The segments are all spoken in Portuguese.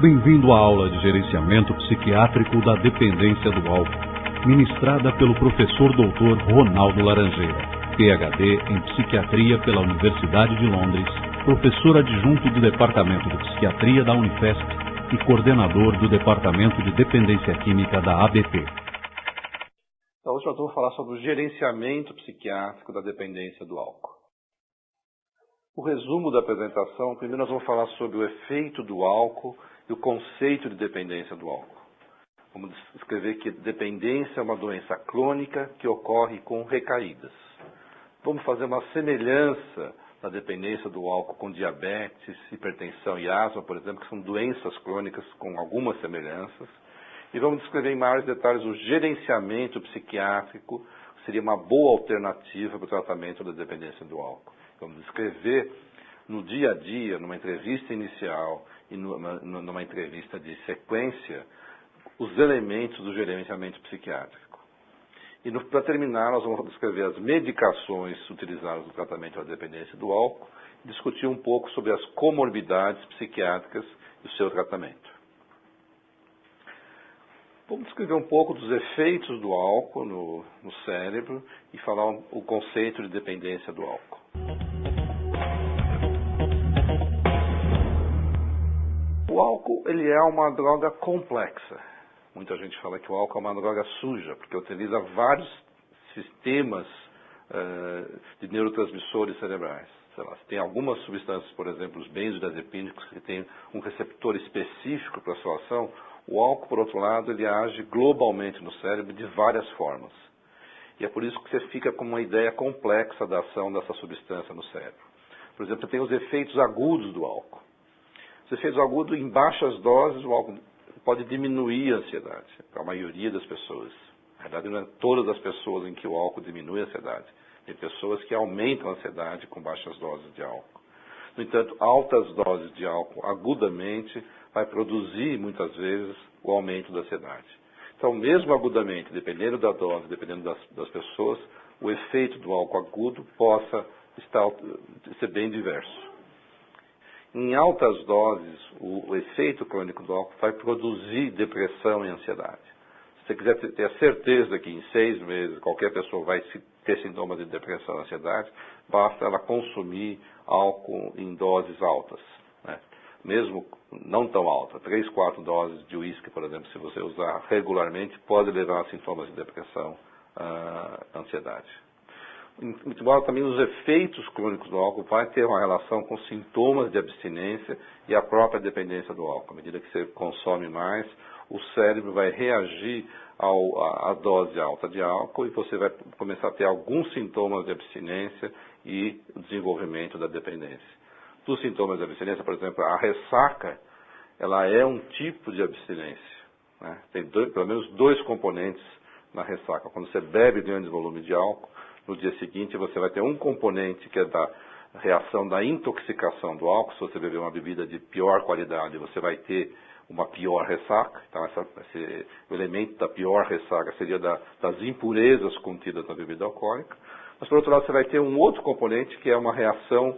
Bem-vindo à aula de gerenciamento psiquiátrico da dependência do álcool, ministrada pelo professor Dr. Ronaldo Laranjeira, PhD em Psiquiatria pela Universidade de Londres, professor adjunto do Departamento de Psiquiatria da Unifesp e coordenador do Departamento de Dependência Química da ABP. Então, hoje eu vou falar sobre o gerenciamento psiquiátrico da dependência do álcool. O resumo da apresentação, primeiro nós vamos falar sobre o efeito do álcool e o conceito de dependência do álcool. Vamos descrever que dependência é uma doença crônica que ocorre com recaídas. Vamos fazer uma semelhança da dependência do álcool com diabetes, hipertensão e asma, por exemplo, que são doenças crônicas com algumas semelhanças. E vamos descrever em maiores detalhes o gerenciamento psiquiátrico, que seria uma boa alternativa para o tratamento da dependência do álcool. Vamos descrever no dia a dia, numa entrevista inicial e numa entrevista de sequência, os elementos do gerenciamento psiquiátrico. E para terminar, nós vamos descrever as medicações utilizadas no tratamento da dependência do álcool e discutir um pouco sobre as comorbidades psiquiátricas e o seu tratamento. Vamos descrever um pouco dos efeitos do álcool no cérebro e falar o conceito de dependência do álcool. O álcool, ele é uma droga complexa. Muita gente fala que o álcool é uma droga suja, porque utiliza vários sistemas de neurotransmissores cerebrais. Sei lá, tem algumas substâncias, por exemplo, os benzodiazepínicos, que têm um receptor específico para a sua ação. O álcool, por outro lado, ele age globalmente no cérebro de várias formas. E é por isso que você fica com uma ideia complexa da ação dessa substância no cérebro. Por exemplo, tem os efeitos agudos do álcool. Os efeitos agudos, em baixas doses, o álcool pode diminuir a ansiedade para a maioria das pessoas. Na verdade, não é todas as pessoas em que o álcool diminui a ansiedade. Tem pessoas que aumentam a ansiedade com baixas doses de álcool. No entanto, altas doses de álcool agudamente vai produzir, muitas vezes, o aumento da ansiedade. Então, mesmo agudamente, dependendo da dose, dependendo das pessoas, o efeito do álcool agudo possa ser bem diverso. Em altas doses, o efeito crônico do álcool vai produzir depressão e ansiedade. Se você quiser ter a certeza que em 6 meses qualquer pessoa vai ter sintomas de depressão e ansiedade, basta ela consumir álcool em doses altas, né? Mesmo não tão alta, 3, 4 doses de uísque, por exemplo, se você usar regularmente, pode levar a sintomas de depressão, ansiedade. Embora também os efeitos crônicos do álcool vai ter uma relação com sintomas de abstinência e a própria dependência do álcool. À medida que você consome mais, o cérebro vai reagir à dose alta de álcool e você vai começar a ter alguns sintomas de abstinência e desenvolvimento da dependência. Dos sintomas de abstinência, por exemplo, a ressaca, ela é um tipo de abstinência, né? Tem pelo menos 2 componentes na ressaca. Quando você bebe grande volume de álcool, no dia seguinte você vai ter um componente que é da reação da intoxicação do álcool. Se você beber uma bebida de pior qualidade, você vai ter uma pior ressaca. Então, o elemento da pior ressaca seria das impurezas contidas na bebida alcoólica. Mas, por outro lado, você vai ter um outro componente que é uma reação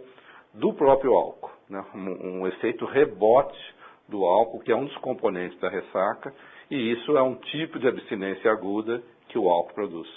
do próprio álcool, né? Um efeito rebote do álcool, que é um dos componentes da ressaca, e isso é um tipo de abstinência aguda que o álcool produz.